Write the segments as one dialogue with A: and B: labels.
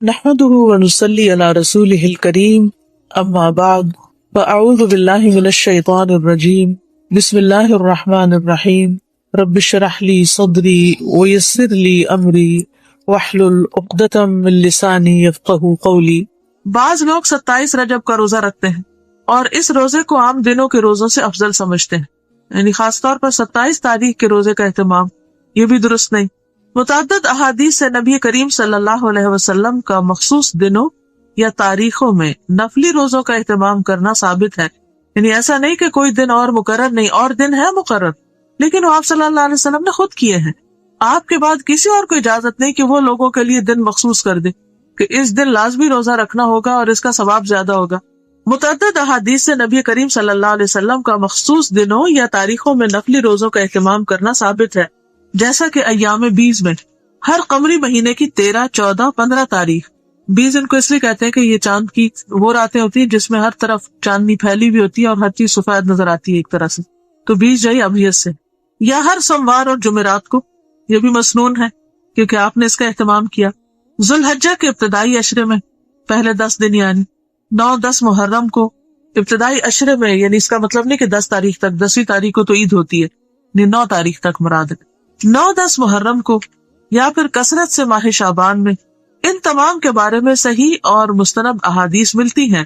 A: نحمده ونصلي على رسوله الكريم اما بعد فاعوذ بالله من الشيطان الرجيم بسم الله الرحمن الرحيم رب اشرح لي صدري ويسر لي امري واحلل عقدة من لساني يفقهوا قولي۔ بعض لوگ 27 رجب کا روزہ رکھتے ہیں اور اس روزے کو عام دنوں کے روزوں سے افضل سمجھتے ہیں، یعنی خاص طور پر 27 تاریخ کے روزے کا اہتمام، یہ بھی درست نہیں۔ متعدد احادیث سے نبی کریم صلی اللہ علیہ وسلم کا مخصوص دنوں یا تاریخوں میں نفلی روزوں کا اہتمام کرنا ثابت ہے، یعنی ایسا نہیں کہ کوئی دن اور مقرر نہیں، اور دن ہے مقرر، لیکن وہ آپ صلی اللہ علیہ وسلم نے خود کیے ہیں۔ آپ کے بعد کسی اور کو اجازت نہیں کہ وہ لوگوں کے لیے دن مخصوص کر دے کہ اس دن لازمی روزہ رکھنا ہوگا اور اس کا ثواب زیادہ ہوگا۔ متعدد احادیث سے نبی کریم صلی اللہ علیہ وسلم کا مخصوص دنوں یا تاریخوں میں نفلی روزوں کا اہتمام کرنا ثابت ہے، جیسا کہ ایام 20 میں ہر قمری مہینے کی 13، 14، 15 تاریخ، 20 ان کو اس لیے کہتے ہیں کہ یہ چاند کی وہ راتیں ہوتی ہیں جس میں ہر طرف چاندنی پھیلی ہوئی ہوتی ہے اور ہر چیز سفید نظر آتی ہے ایک طرح سے، تو 20 جائی ابیت سے، یا ہر سوموار اور جمعرات کو، یہ بھی مسنون ہے کیونکہ آپ نے اس کا اہتمام کیا۔ ذوالحجہ کے ابتدائی عشرے میں پہلے 10 دن یعنی 9، 10 محرم کو ابتدائی عشرے میں، یعنی اس کا مطلب نہیں کہ 10 تاریخ تک، 10ویں تاریخ کو تو عید ہوتی ہے، یعنی 9 تاریخ تک مراد ہے، 9، 10 محرم کو، یا پھر کثرت سے ماہ شعبان میں، ان تمام کے بارے میں صحیح اور مستند احادیث ملتی ہیں،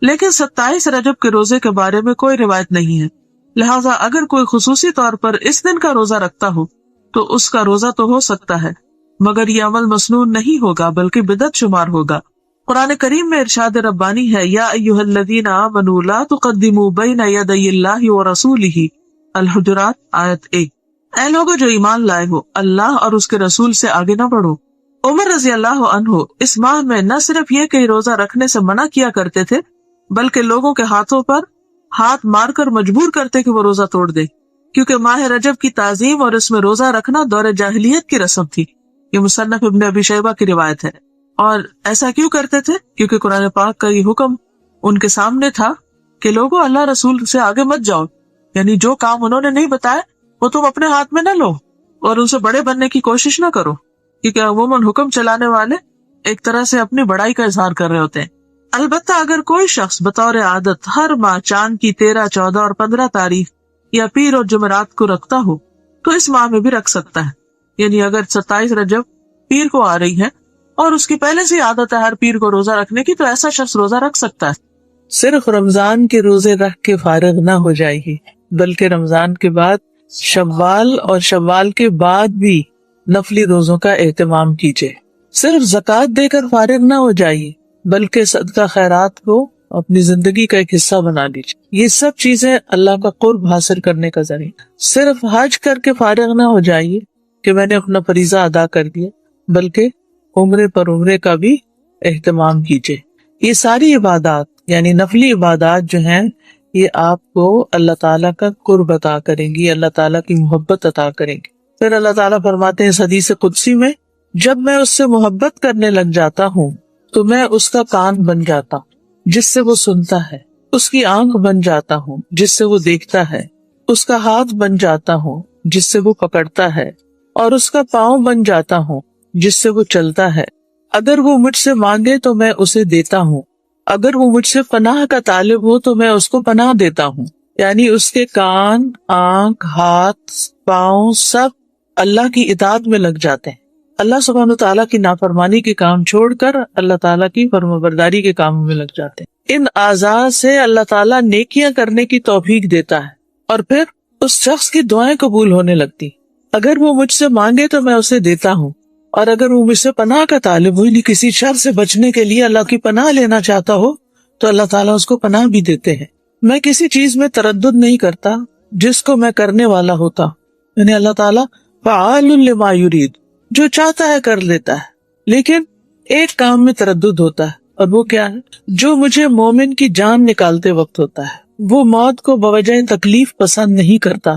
A: لیکن 27 رجب کے روزے کے بارے میں کوئی روایت نہیں ہے، لہٰذا اگر کوئی خصوصی طور پر اس دن کا روزہ رکھتا ہو تو اس کا روزہ تو ہو سکتا ہے، مگر یہ عمل مسنون نہیں ہوگا بلکہ بدعت شمار ہوگا۔ قرآن کریم میں ارشاد ربانی ہے، یا ایھا الذین آمنوا لا تقدموا بین یدی اللہ ورسولہ، الحجرات آیت 1۔ اے لوگو جو ایمان لائے ہو، اللہ اور اس کے رسول سے آگے نہ بڑھو۔ عمر رضی اللہ عنہ اس ماہ میں نہ صرف یہ کہ روزہ رکھنے سے منع کیا کرتے تھے، بلکہ لوگوں کے ہاتھوں پر ہاتھ مار کر مجبور کرتے کہ وہ روزہ توڑ دے، کیونکہ ماہ رجب کی تعظیم اور اس میں روزہ رکھنا دور جاہلیت کی رسم تھی۔ یہ مصنف ابن ابی شیبہ کی روایت ہے۔ اور ایسا کیوں کرتے تھے؟ کیونکہ قرآن پاک کا یہ حکم ان کے سامنے تھا کہ لوگوں اللہ رسول سے آگے مت جاؤ، یعنی جو کام انہوں نے نہیں بتایا وہ تم اپنے ہاتھ میں نہ لو اور ان سے بڑے بننے کی کوشش نہ کرو، کیونکہ عموماً حکم چلانے والے ایک طرح سے اپنی بڑائی کا اظہار کر رہے ہوتے ہیں۔ البتہ اگر کوئی شخص بطور عادت ہر ماہ چاند کی 13، 14 اور 15 تاریخ یا پیر اور جمعرات کو رکھتا ہو تو اس ماہ میں بھی رکھ سکتا ہے، یعنی اگر 27 رجب پیر کو آ رہی ہے اور اس کی پہلے سے عادت ہے ہر پیر کو روزہ رکھنے کی، تو ایسا شخص روزہ رکھ سکتا ہے۔ صرف رمضان کے روزے رکھ کے فارغ نہ ہو جائیے، بلکہ رمضان کے بعد شوال اور شوال کے بعد بھی نفلی روزوں کا اہتمام کیجیے۔ صرف زکوٰۃ دے کر فارغ نہ ہو جائیے، بلکہ صدقہ خیرات کو اپنی زندگی کا ایک حصہ بنا لیجیے۔ یہ سب چیزیں اللہ کا قرب حاصل کرنے کا ذریعہ۔ صرف حج کر کے فارغ نہ ہو جائیے کہ میں نے اپنا فریضہ ادا کر لیا، بلکہ عمرے پر عمرے کا بھی اہتمام کیجیے۔ یہ ساری عبادات یعنی نفلی عبادات جو ہیں، یہ آپ کو اللہ تعالیٰ کا قرب عطا کریں گی، اللہ تعالیٰ کی محبت عطا کریں گی۔ پھر اللہ تعالیٰ فرماتے ہیں اس حدیث قدسی میں، جب میں اس سے محبت کرنے لگ جاتا ہوں تو میں اس کا کان بن جاتا ہوں جس سے وہ سنتا ہے، اس کی آنکھ بن جاتا ہوں جس سے وہ دیکھتا ہے، اس کا ہاتھ بن جاتا ہوں جس سے وہ پکڑتا ہے، اور اس کا پاؤں بن جاتا ہوں جس سے وہ چلتا ہے۔ اگر وہ مجھ سے مانگے تو میں اسے دیتا ہوں، اگر وہ مجھ سے پناہ کا طالب ہو تو میں اس کو پناہ دیتا ہوں۔ یعنی اس کے کان، آنکھ، ہاتھ، پاؤں سب اللہ کی اطاعت میں لگ جاتے ہیں، اللہ سبحانہ تعالیٰ کی نافرمانی کے کام چھوڑ کر اللہ تعالیٰ کی فرمانبرداری کے کاموں میں لگ جاتے ہیں۔ ان اعضاء سے اللہ تعالیٰ نیکیاں کرنے کی توفیق دیتا ہے اور پھر اس شخص کی دعائیں قبول ہونے لگتی۔ اگر وہ مجھ سے مانگے تو میں اسے دیتا ہوں، اور اگر وہ مجھ سے پناہ کا طالب ہو، یعنی کسی شر سے بچنے کے لیے اللہ کی پناہ لینا چاہتا ہو، تو اللہ تعالیٰ اس کو پناہ بھی دیتے ہیں۔ میں کسی چیز میں تردد نہیں کرتا جس کو میں کرنے والا ہوتا، یعنی اللہ تعالیٰ فعال لما یرید، جو چاہتا ہے کر لیتا ہے، لیکن ایک کام میں تردد ہوتا ہے، اور وہ کیا ہے؟ جو مجھے مومن کی جان نکالتے وقت ہوتا ہے۔ وہ موت کو بوجہ تکلیف پسند نہیں کرتا،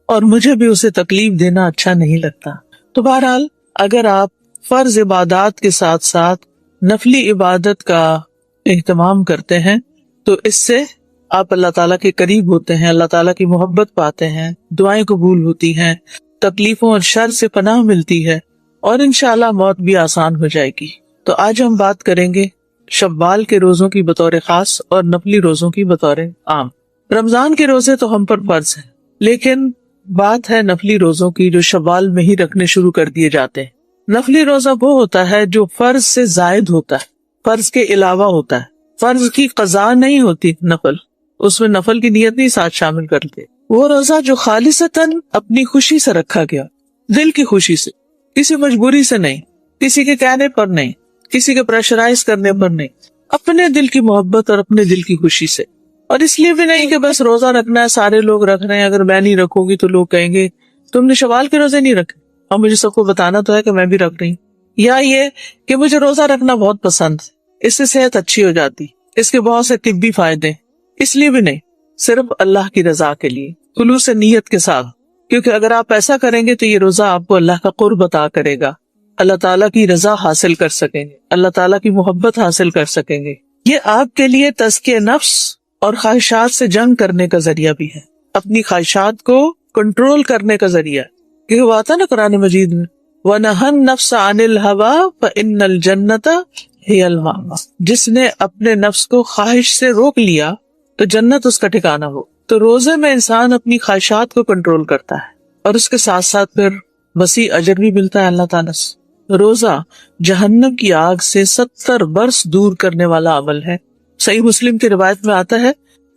A: اور مجھے بھی اسے تکلیف دینا اچھا نہیں لگتا۔ تو بہرحال اگر آپ فرض عبادات کے ساتھ ساتھ نفلی عبادت کا اہتمام کرتے ہیں تو اس سے آپ اللہ تعالیٰ کے قریب ہوتے ہیں، اللہ تعالیٰ کی محبت پاتے ہیں، دعائیں قبول ہوتی ہیں، تکلیفوں اور شر سے پناہ ملتی ہے، اور انشاءاللہ موت بھی آسان ہو جائے گی۔ تو آج ہم بات کریں گے شوال کے روزوں کی بطور خاص اور نفلی روزوں کی بطور عام۔ رمضان کے روزے تو ہم پر فرض ہیں، لیکن بات ہے نفلی روزوں کی جو شوال میں ہی رکھنے شروع کر دیے جاتے ہیں۔ نفلی روزہ وہ ہوتا ہے جو فرض سے زائد ہوتا ہے، فرض کے علاوہ ہوتا ہے، فرض کی قضا نہیں ہوتی، نفل، اس میں نفل کی نیت نہیں ساتھ شامل کرتے۔ وہ روزہ جو خالصتاً اپنی خوشی سے رکھا گیا، دل کی خوشی سے، کسی مجبوری سے نہیں، کسی کے کہنے پر نہیں، کسی کے پریشرائز کرنے پر نہیں، اپنے دل کی محبت اور اپنے دل کی خوشی سے۔ اور اس لیے بھی نہیں کہ بس روزہ رکھنا ہے، سارے لوگ رکھ رہے ہیں، اگر میں نہیں رکھوں گی تو لوگ کہیں گے تم نے شوال کے روزے نہیں رکھے، اور مجھے سب کو بتانا تو ہے کہ میں بھی رکھ رہی ہوں۔ یا یہ کہ مجھے روزہ رکھنا بہت پسند ہے، اس سے صحت اچھی ہو جاتی، اس کے بہت سے طبی فائدے ہیں، اس لیے بھی نہیں، صرف اللہ کی رضا کے لیے، خلوص نیت کے ساتھ، کیونکہ اگر آپ ایسا کریں گے تو یہ روزہ آپ کو اللہ کا قرب عطا کرے گا، اللہ تعالیٰ کی رضا حاصل کر سکیں گے، اللہ تعالیٰ کی محبت حاصل کر سکیں گے۔ یہ آپ کے لیے تزکیہ نفس اور خواہشات سے جنگ کرنے کا ذریعہ بھی ہے، اپنی خواہشات کو کنٹرول کرنے کا ذریعہ، کیونکہ وہ آتا نا قرآن مجید میں وَنَهَا النَّفْسَ عَنِ الْهَوَىٰ فَإِنَّ الْجَنَّةَ هِيَ الْمَأْوَىٰ، جس نے اپنے نفس کو خواہش سے روک لیا تو جنت اس کا ٹھکانہ ہو۔ تو روزے میں انسان اپنی خواہشات کو کنٹرول کرتا ہے اور اس کے ساتھ ساتھ پھر وسیع اجر بھی ملتا ہے اللہ تعالیٰ سے۔ روزہ جہنم کی آگ سے 70 برس دور کرنے والا عمل ہے۔ صحیح مسلم کی روایت میں آتا ہے،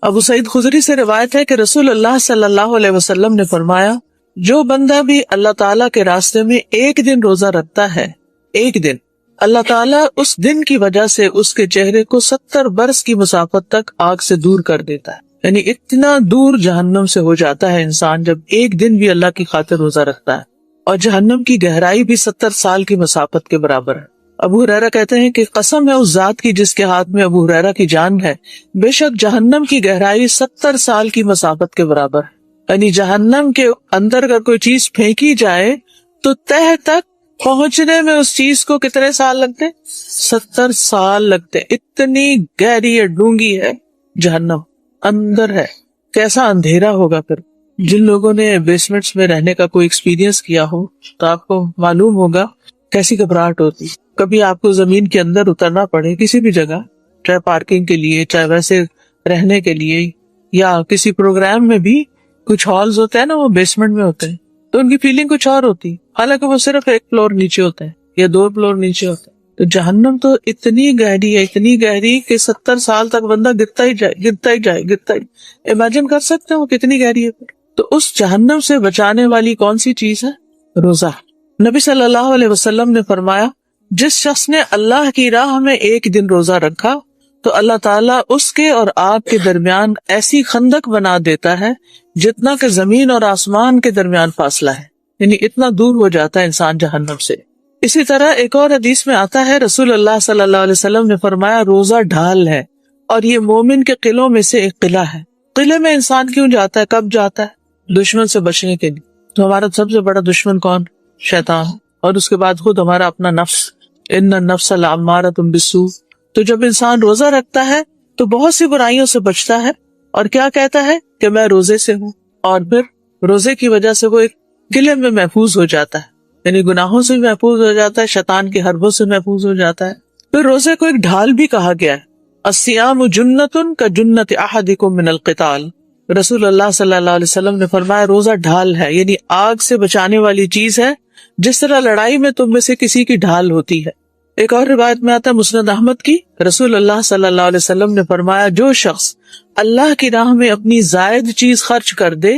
A: ابو سعید خدری سے روایت ہے کہ رسول اللہ صلی اللہ علیہ وسلم نے فرمایا، جو بندہ بھی اللہ تعالیٰ کے راستے میں ایک دن روزہ رکھتا ہے، ایک دن، اللہ تعالیٰ اس دن کی وجہ سے اس کے چہرے کو 70 برس کی مسافت تک آگ سے دور کر دیتا ہے۔ یعنی اتنا دور جہنم سے ہو جاتا ہے انسان جب ایک دن بھی اللہ کی خاطر روزہ رکھتا ہے۔ اور جہنم کی گہرائی بھی 70 سال کی مسافت کے برابر ہے۔ ابو ہریرہ کہتے ہیں کہ قسم ہے اس ذات کی جس کے ہاتھ میں ابو ہریرہ کی جان ہے، بے شک جہنم کی گہرائی 70 سال کی مسافت کے برابر ہے۔ یعنی جہنم کے اندر اگر کوئی چیز پھینکی جائے تو تہ تک پہنچنے میں اس چیز کو کتنے سال لگتے؟ 70 سال لگتے۔ اتنی گہری ہے، ڈونگی ہے جہنم، اندر ہے۔ کیسا اندھیرا ہوگا پھر۔ جن لوگوں نے بیسمنٹس میں رہنے کا کوئی ایکسپیرینس کیا ہو تو آپ کو معلوم ہوگا کیسی گھبراہٹ ہوتی۔ کبھی آپ کو زمین کے اندر اترنا پڑے کسی بھی جگہ، چاہے پارکنگ کے لیے، چاہے ویسے رہنے کے لیے، یا کسی پروگرام میں بھی کچھ ہالز ہوتے ہیں نا، وہ بیسمنٹ میں ہوتے ہیں، تو ان کی فیلنگ کچھ اور ہوتی، حالانکہ وہ صرف ایک فلور نیچے ہوتے ہیں یا 2 فلور نیچے ہوتے ہیں۔ تو جہنم تو اتنی گہری ہے، اتنی گہری کہ 70 سال تک بندہ گرتا ہی جائے، گرتا ہی جائے، گرتا ہی۔ امیجن کر سکتے ہیں وہ کتنی گہری ہے پھر۔ تو اس جہنم سے بچانے والی کون سی چیز ہے؟ روزہ۔ نبی صلی اللہ علیہ وسلم نے فرمایا، جس شخص نے اللہ کی راہ میں ایک دن روزہ رکھا تو اللہ تعالیٰ اس کے اور آپ کے درمیان ایسی خندق بنا دیتا ہے جتنا کہ زمین اور آسمان کے درمیان فاصلہ ہے، یعنی اتنا دور ہو جاتا ہے انسان جہنم سے۔ اسی طرح ایک اور حدیث میں آتا ہے، رسول اللہ صلی اللہ علیہ وسلم نے فرمایا، روزہ ڈھال ہے اور یہ مومن کے قلعوں میں سے ایک قلعہ ہے۔ قلعے میں انسان کیوں جاتا ہے، کب جاتا ہے؟ دشمن سے بچنے کے لیے۔ تو ہمارا سب سے بڑا دشمن کون؟ شیطان، اور اس کے بعد خود ہمارا اپنا نفس، ان النفس لامارۃ بالسوء۔ تو جب انسان روزہ رکھتا ہے تو بہت سی برائیوں سے بچتا ہے، اور کیا کہتا ہے کہ میں روزے سے ہوں، اور پھر روزے کی وجہ سے وہ ایک قلعے میں محفوظ ہو جاتا ہے، یعنی گناہوں سے بھی محفوظ ہو جاتا ہے، شیطان کے حربوں سے محفوظ ہو جاتا ہے۔ پھر روزے کو ایک ڈھال بھی کہا گیا ہے، الصیام جنۃ کجنۃ احدکم من القتال۔ رسول اللہ صلی اللہ علیہ وسلم نے فرمایا، روزہ ڈھال ہے، یعنی آگ سے بچانے والی چیز ہے، جس طرح لڑائی میں تم میں سے کسی کی ڈھال ہوتی ہے۔ ایک اور روایت میں آتا ہے مسند احمد کی، رسول اللہ صلی اللہ علیہ وسلم نے فرمایا، جو شخص اللہ کی راہ میں اپنی زائد چیز خرچ کر دے،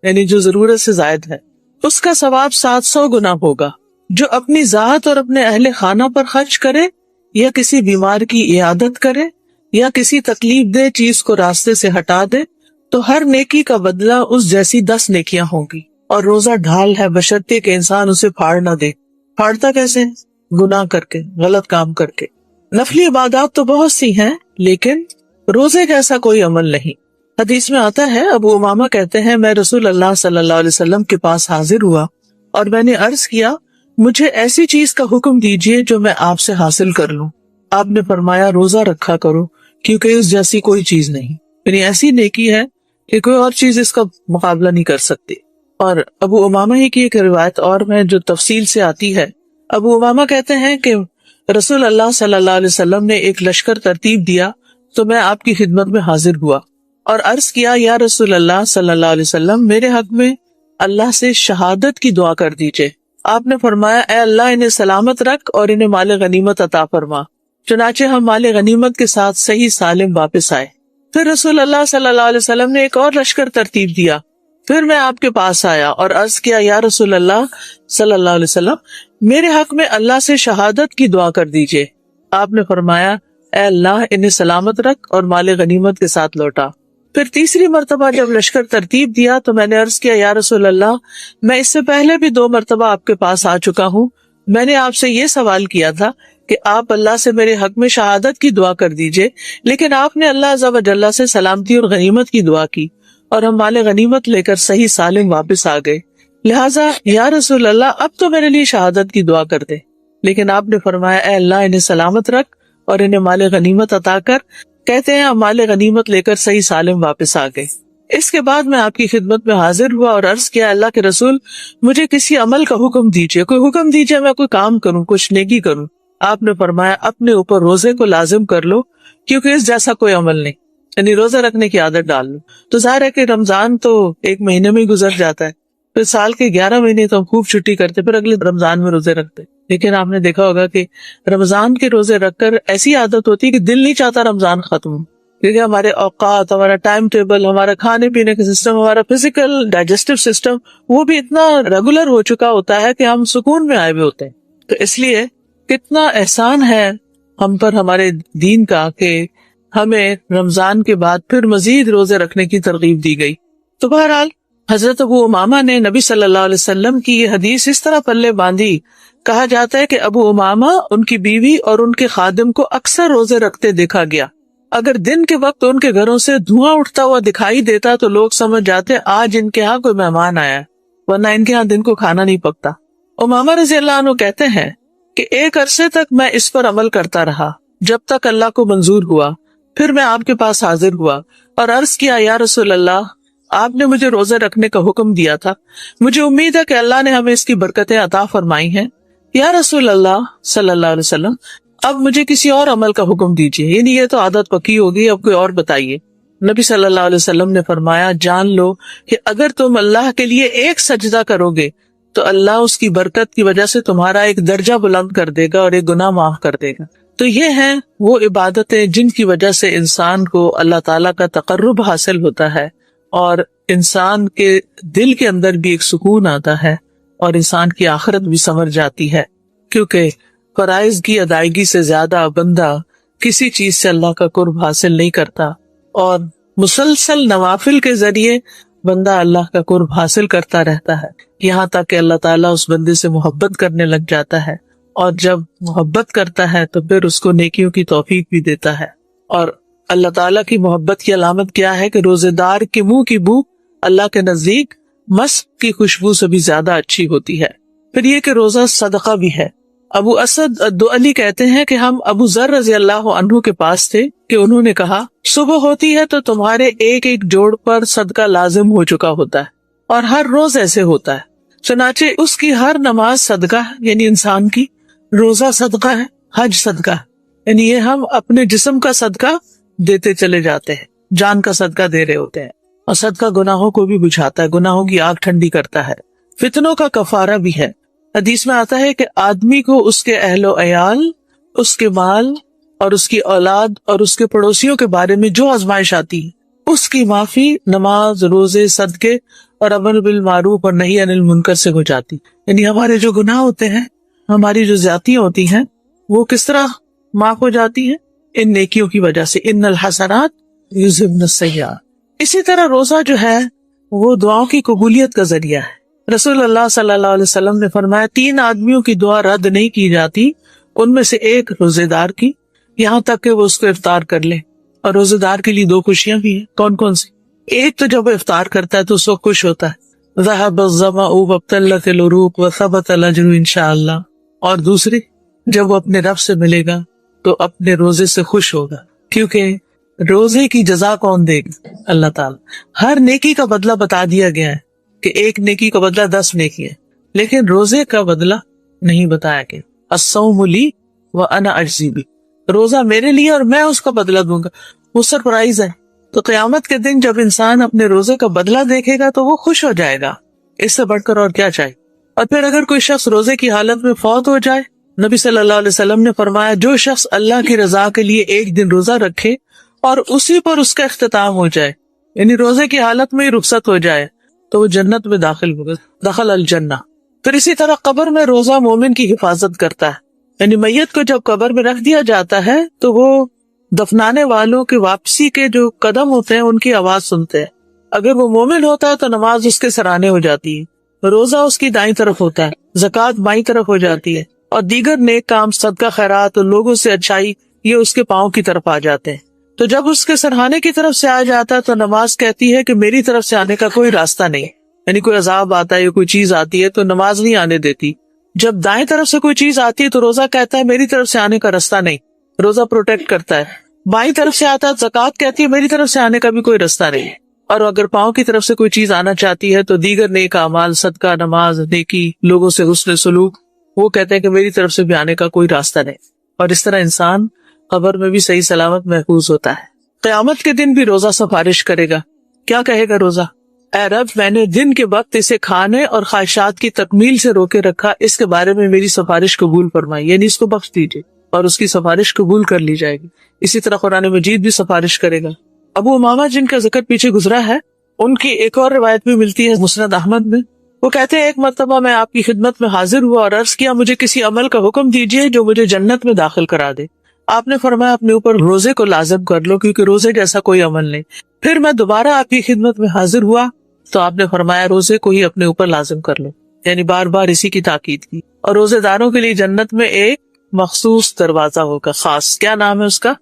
A: یعنی جو ضرورت سے زائد ہے، اس کا ثواب 700 گنا ہوگا۔ جو اپنی ذات اور اپنے اہل خانہ پر خرچ کرے، یا کسی بیمار کی عیادت کرے، یا کسی تکلیف دہ چیز کو راستے سے ہٹا دے، تو ہر نیکی کا بدلہ اس جیسی 10 نیکیاں ہوں گی۔ اور روزہ ڈھال ہے بشرطے کہ انسان اسے پھاڑ نہ دے۔ پھاڑتا کیسے؟ گناہ کر کے، غلط کام کر کے۔ نفلی عبادات تو بہت سی ہیں، لیکن روزے جیسا کوئی عمل نہیں۔ حدیث میں آتا ہے، ابو امامہ کہتے ہیں، میں رسول اللہ صلی اللہ علیہ وسلم کے پاس حاضر ہوا اور میں نے عرض کیا، مجھے ایسی چیز کا حکم دیجئے جو میں آپ سے حاصل کر لوں۔ آپ نے فرمایا، روزہ رکھا کرو، کیونکہ اس جیسی کوئی چیز نہیں، یعنی ایسی نیکی ہے کہ کوئی اور چیز اس کا مقابلہ نہیں کر سکتی۔ اور ابو امامہ ہی کی ایک روایت اور میں جو تفصیل سے آتی ہے، ابو امامہ کہتے ہیں کہ رسول اللہ صلی اللہ علیہ وسلم نے ایک لشکر ترتیب دیا تو میں آپ کی خدمت میں حاضر ہوا اور عرض کیا یا رسول اللہ صلی اللہ علیہ وسلم میرے حق میں اللہ سے شہادت کی دعا کر دیجئے۔ آپ نے فرمایا اے اللہ انہیں سلامت رکھ اور انہیں مال غنیمت عطا فرما۔ چنانچہ ہم مال غنیمت کے ساتھ صحیح سالم واپس آئے۔ پھر رسول اللہ صلی اللہ علیہ وسلم نے ایک اور لشکر ترتیب دیا۔ پھر میں آپ کے پاس آیا اور عرض کیا یا رسول اللہ صلی اللہ علیہ وسلم میرے حق میں اللہ سے شہادت کی دعا کر دیجئے۔ آپ نے فرمایا اے اللہ انہیں سلامت رکھ اور مال غنیمت کے ساتھ لوٹا۔ پھر تیسری مرتبہ جب لشکر ترتیب دیا تو میں نے عرض کیا یا رسول اللہ میں اس سے پہلے بھی 2 مرتبہ آپ کے پاس آ چکا ہوں۔ میں نے آپ سے یہ سوال کیا تھا کہ آپ اللہ سے میرے حق میں شہادت کی دعا کر دیجئے، لیکن آپ نے اللہ عز و جل سے سلامتی اور غنیمت کی دعا کی اور ہم مال غنیمت لے کر صحیح سالم واپس آ گئے، لہٰذا یا رسول اللہ اب تو میرے لیے شہادت کی دعا کر دے۔ لیکن آپ نے فرمایا اے اللہ انہیں سلامت رکھ اور انہیں مال غنیمت عطا کر۔ کہتے ہیں ہم مال غنیمت لے کر صحیح سالم واپس آ گئے۔ اس کے بعد میں آپ کی خدمت میں حاضر ہوا اور عرض کیا اللہ کے رسول مجھے کسی عمل کا حکم دیجئے، کوئی حکم دیجئے میں کوئی کام کروں، کچھ نیکی کروں۔ آپ نے فرمایا اپنے اوپر روزے کو لازم کر لو کیونکہ اس جیسا کوئی عمل نہیں، یعنی روزہ رکھنے کی عادت ڈال لو۔ تو ظاہر ہے کہ رمضان تو 1 مہینے میں ہی گزر جاتا ہے، پھر سال کے 11 مہینے تو ہم خوب چھٹی کرتے، پھر اگلے رمضان میں روزے رکھتے۔ لیکن آپ نے دیکھا ہوگا کہ رمضان کے روزے رکھ کر ایسی عادت ہوتی ہے کہ دل نہیں چاہتا رمضان ختم ہو، کیونکہ ہمارے اوقات، ہمارا ٹائم ٹیبل، ہمارا کھانے پینے کا سسٹم، ہمارا فزیکل ڈائجسٹو سسٹم وہ بھی اتنا ریگولر ہو چکا ہوتا ہے کہ ہم سکون میں آئے ہوئے ہوتے ہیں۔ تو اس لیے کتنا احسان ہے ہم پر ہمارے دین کا کہ ہمیں رمضان کے بعد پھر مزید روزے رکھنے کی ترغیب دی گئی۔ تو بہرحال حضرت ابو امامہ نے نبی صلی اللہ علیہ وسلم کی یہ حدیث اس طرح پلے باندھی، کہا جاتا ہے کہ ابو امامہ، ان کی بیوی اور ان کے خادم کو اکثر روزے رکھتے دیکھا گیا۔ اگر دن کے وقت ان کے گھروں سے دھواں اٹھتا ہوا دکھائی دیتا تو لوگ سمجھ جاتے آج ان کے ہاں کوئی مہمان آیا ہے، ورنہ ان کے ہاں دن کو کھانا نہیں پکتا۔ امامہ رضی اللہ عنہ کہتے ہیں کہ ایک عرصے تک میں اس پر عمل کرتا رہا جب تک اللہ کو منظور ہوا، پھر میں آپ کے پاس حاضر ہوا اور عرض کیا یا رسول اللہ آپ نے مجھے روزے رکھنے کا حکم دیا تھا، مجھے امید ہے کہ اللہ نے ہمیں اس کی برکتیں عطا فرمائی ہیں۔ یا رسول اللہ صلی اللہ علیہ وسلم اب مجھے کسی اور عمل کا حکم دیجیے، یعنی یہ تو عادت پکی ہوگی، اب کوئی اور بتائیے۔ نبی صلی اللہ علیہ وسلم نے فرمایا جان لو کہ اگر تم اللہ کے لیے ایک سجدہ کرو گے تو اللہ اس کی برکت کی وجہ سے تمہارا ایک درجہ بلند کر دے گا اور ایک گناہ معاف کر دے گا۔ تو یہ ہیں وہ عبادتیں جن کی وجہ سے انسان کو اللہ تعالیٰ کا تقرب حاصل ہوتا ہے اور انسان کے دل کے اندر بھی ایک سکون آتا ہے اور انسان کی آخرت بھی سنور جاتی ہے، کیونکہ فرائض کی ادائیگی سے زیادہ بندہ کسی چیز سے اللہ کا قرب حاصل نہیں کرتا، اور مسلسل نوافل کے ذریعے بندہ اللہ کا قرب حاصل کرتا رہتا ہے، یہاں تک کہ اللہ تعالیٰ اس بندے سے محبت کرنے لگ جاتا ہے، اور جب محبت کرتا ہے تو پھر اس کو نیکیوں کی توفیق بھی دیتا ہے۔ اور اللہ تعالیٰ کی محبت کی علامت کیا ہے کہ روزے دار کے منہ کی بو اللہ کے نزدیک مسک کی خوشبو سے بھی زیادہ اچھی ہوتی ہے۔ پھر یہ کہ روزہ صدقہ بھی ہے۔ ابو اسد الدؤلی کہتے ہیں کہ ہم ابو ذر رضی اللہ عنہ کے پاس تھے کہ انہوں نے کہا صبح ہوتی ہے تو تمہارے ایک ایک جوڑ پر صدقہ لازم ہو چکا ہوتا ہے اور ہر روز ایسے ہوتا ہے، چنانچہ اس کی ہر نماز صدقہ ہے، یعنی انسان کی، روزہ صدقہ ہے، حج صدقہ ہے، یعنی یہ ہم اپنے جسم کا صدقہ دیتے چلے جاتے ہیں، جان کا صدقہ دے رہے ہوتے ہیں، اور صدقہ گناہوں کو بھی بجھاتا ہے، گناہوں کی آگ ٹھنڈی کرتا ہے، فتنوں کا کفارہ بھی ہے۔ حدیث میں آتا ہے کہ آدمی کو اس کے اہل و عیال، اس کے مال اور اس کی اولاد اور اس کے پڑوسیوں کے بارے میں جو آزمائش آتی ہے اس کی معافی نماز، روزے، صدقے اور امر بالمعروف اور نہی عن المنکر سے ہو جاتی، یعنی ہمارے جو گناہ ہوتے ہیں، ہماری جو زیادتیاں ہوتی ہیں وہ کس طرح معاف ہو جاتی ہیں؟ ان نیکیوں کی وجہ سے، ان الحسنات یذہبن السیئات۔ اسی طرح روزہ جو ہے وہ دعاؤں کی قبولیت کا ذریعہ ہے۔ رسول اللہ صلی اللہ علیہ وسلم نے فرمایا 3 آدمیوں کی دعا رد نہیں کی جاتی، ان میں سے ایک روزے دار کی، یہاں تک کہ وہ اس کو افطار کر لے، اور روزے دار کے لیے 2 خوشیاں بھی ہیں۔ کون کون سی؟ ایک تو جب وہ افطار کرتا ہے تو اس وقت خوش ہوتا ہے، ذهب الظمأ وابتلت العروق وثبت الاجر انشاءاللہ، اور دوسری جب وہ اپنے رب سے ملے گا تو اپنے روزے سے خوش ہوگا، کیونکہ روزے کی جزا کون دے گا؟ اللہ تعالیٰ۔ ہر نیکی کا بدلہ بتا دیا گیا ہے کہ ایک نیکی کا بدلہ 10 نیکی ہے، لیکن روزے کا بدلہ نہیں بتایا گیا۔ الصوم لی وَأَنَا أَجْزِي بِهِ، روزہ میرے لیے اور میں اس کا بدلہ دوں گا. وہ سرپرائز ہے. تو قیامت کے دن جب انسان اپنے روزے کا بدلہ دیکھے گا تو وہ خوش ہو جائے گا. اس سے بڑھ کر اور کیا چاہیے. اور پھر اگر کوئی شخص روزے کی حالت میں فوت ہو جائے، نبی صلی اللہ علیہ وسلم نے فرمایا جو شخص اللہ کی رضا کے لیے ایک دن روزہ رکھے اور اسی پر اس کا اختتام ہو جائے، یعنی روزے کی حالت میں ہی رخصت ہو جائے، تو وہ جنت میں داخل ہوگا، دخل الجنہ. پھر اسی طرح قبر میں روزہ مومن کی حفاظت کرتا ہے. یعنی میت کو جب قبر میں رکھ دیا جاتا ہے تو وہ دفنانے والوں کی واپسی کے جو قدم ہوتے ہیں ان کی آواز سنتے ہیں. اگر وہ مومن ہوتا ہے تو نماز اس کے سرانے ہو جاتی ہے، روزہ اس کی دائیں طرف ہوتا ہے، زکوٰۃ بائیں طرف ہو جاتی ہے، اور دیگر نیک کام، صدقہ خیرات اور لوگوں سے اچھائی یہ اس کے پاؤں کی طرف آ جاتے ہیں. تو جب اس کے سرہانے کی طرف سے آ جاتا ہے تو نماز کہتی ہے کہ میری طرف سے آنے کا کوئی راستہ نہیں. یعنی کوئی عذاب آتا ہے یا کوئی چیز آتی ہے تو نماز نہیں آنے دیتی. جب دائیں طرف سے کوئی چیز آتی ہے تو روزہ کہتا ہے میری طرف سے آنے کا راستہ نہیں، روزہ پروٹیکٹ کرتا ہے. بائیں طرف سے آتا ہے زکوٰۃ کہتی ہے میری طرف سے آنے کا بھی کوئی راستہ نہیں. اور اگر پاؤں کی طرف سے کوئی چیز آنا چاہتی ہے تو دیگر نیک اعمال، صدقہ، نماز، نیکی، لوگوں سے حسن سلوک، وہ کہتے ہیں کہ میری طرف سے بھی آنے کا کوئی راستہ نہیں. اور اس طرح انسان قبر میں بھی صحیح سلامت محفوظ ہوتا ہے. قیامت کے دن بھی روزہ سفارش کرے گا. کیا کہے گا روزہ؟ اے رب، میں نے دن کے وقت اسے کھانے اور خواہشات کی تکمیل سے روکے رکھا، اس کے بارے میں میری سفارش قبول فرمائی، یعنی اس کو بخش دیجیے اور اس کی سفارش قبول کر لی جائے گی. اسی طرح قرآن مجید بھی سفارش کرے گا. ابو امامہ جن کا ذکر پیچھے گزرا ہے، ان کی ایک اور روایت بھی ملتی ہے مسند احمد میں. وہ کہتے ہیں ایک مرتبہ میں آپ کی خدمت میں حاضر ہوا اور عرض کیا مجھے کسی عمل کا حکم دیجیے جو مجھے جنت میں داخل کرا دے. آپ نے فرمایا اپنے اوپر روزے کو لازم کر لو، کیونکہ روزے جیسا کوئی عمل نہیں. پھر میں دوبارہ آپ کی خدمت میں حاضر ہوا تو آپ نے فرمایا روزے کو ہی اپنے اوپر لازم کر لو، یعنی بار بار اسی کی تاکید کی. اور روزے داروں کے لیے جنت میں ایک مخصوص دروازہ ہوگا خاص، کیا نام ہے اس کا؟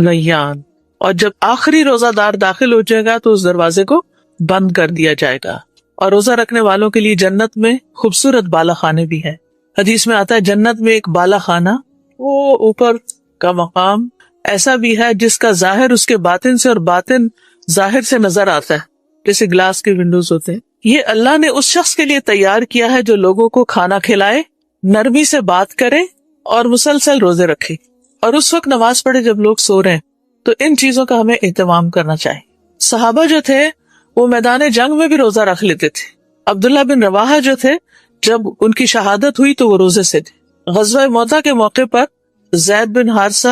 A: ریان. اور جب آخری روزہ دار داخل ہو جائے گا تو اس دروازے کو بند کر دیا جائے گا. اور روزہ رکھنے والوں کے لیے جنت میں خوبصورت بالا خانے بھی ہیں. حدیث میں آتا ہے جنت میں ایک بالا خانہ، وہ اوپر کا مقام ایسا بھی ہے جس کا ظاہر اس کے باطن سے اور باطن ظاہر سے نظر آتا ہے، جیسے گلاس کے ونڈوز ہوتے ہیں. یہ اللہ نے اس شخص کے لیے تیار کیا ہے جو لوگوں کو کھانا کھلائے، نرمی سے بات کرے اور مسلسل روزے رکھے، اور اس وقت نماز پڑھے جب لوگ سو رہے ہیں. تو ان چیزوں کا ہمیں اہتمام کرنا چاہیے. صحابہ جو تھے وہ میدان جنگ میں بھی روزہ رکھ لیتے تھے. عبداللہ بن رواحہ جو تھے جب ان کی شہادت ہوئی تو وہ روزے سے تھے. غزوہ موتہ کے موقع پر زید بن حارثہ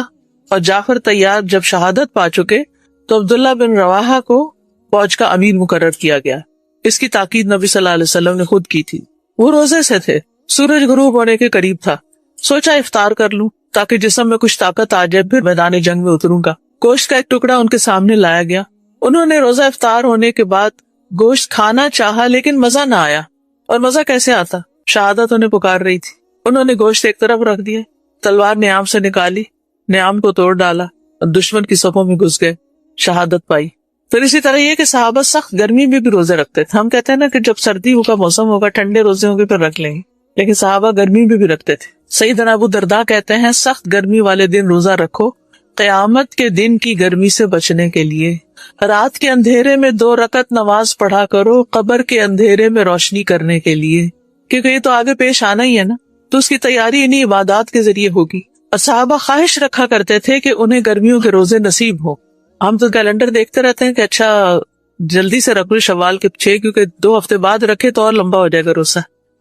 A: اور جعفر طیار جب شہادت پا چکے تو عبداللہ بن رواحہ کو فوج کا امیر مقرر کیا گیا. اس کی تاکید نبی صلی اللہ علیہ وسلم نے خود کی تھی. وہ روزے سے تھے، سورج غروب ہونے کے قریب تھا. سوچا افطار کر لوں تاکہ جسم میں کچھ طاقت آ جائے، پھر میدان جنگ میں اتروں گا. گوشت کا ایک ٹکڑا ان کے سامنے لایا گیا. انہوں نے روزہ افطار ہونے کے بعد گوشت کھانا چاہا لیکن مزہ نہ آیا. اور مزہ کیسے آتا؟ شہادت انہیں پکار رہی تھی. انہوں نے گوشت ایک طرف رکھ دیا، تلوار نیام سے نکالی، نیام کو توڑ ڈالا اور دشمن کی صفوں میں گھس گئے، شہادت پائی. پھر اسی طرح یہ کہ صحابہ سخت گرمی میں بھی روزے رکھتے تھے. ہم کہتے ہیں نا کہ جب سردی کا موسم ہوگا، ٹھنڈے روزے ہوں گے پھر رکھ لیں گے، لیکن صحابہ گرمی میں بھی رکھتے تھے. سیدنا ابو درداء کہتے ہیں سخت گرمی والے دن روزہ رکھو قیامت کے دن کی گرمی سے بچنے کے لیے. رات کے اندھیرے میں 2 رکعت نماز پڑھا کرو قبر کے اندھیرے میں روشنی کرنے کے لیے، کیونکہ یہ تو آگے پیش آنا ہی ہے نا، تو اس کی تیاری انہی عبادات کے ذریعے ہوگی. اور صحابہ خواہش رکھا کرتے تھے کہ انہیں گرمیوں کے روزے نصیب ہو. ہم تو کیلنڈر دیکھتے رہتے ہیں کہ اچھا جلدی سے رکھ لو شوال کے 6، کیونکہ 2 ہفتے بعد رکھے تو اور لمبا ہو جائے گا روزہ.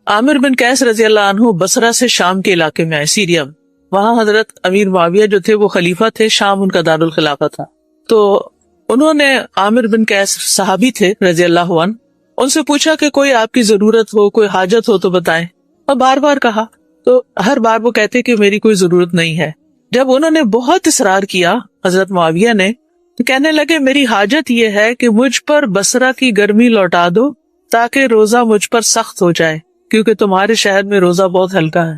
A: عامر بن قیس رضی اللہ عنہ بصرہ سے شام کے علاقے میں آئے، سیریا میں. وہاں حضرت امیر معاویہ جو تھے وہ خلیفہ تھے، شام ان کا دارالخلافہ تھا. تو انہوں نے عامر بن قیس صحابی تھے رضی اللہ عنہ، ان سے پوچھا کہ کوئی آپ کی ضرورت ہو، کوئی حاجت ہو تو بتائیں. اور بار بار کہا تو ہر بار وہ کہتے کہ میری کوئی ضرورت نہیں ہے. جب انہوں نے بہت اصرار کیا حضرت معاویہ نے تو کہنے لگے میری حاجت یہ ہے کہ مجھ پر بصرہ کی گرمی لوٹا دو تاکہ روزہ مجھ پر سخت ہو جائے، کیونکہ تمہارے شہر میں روزہ بہت ہلکا ہے.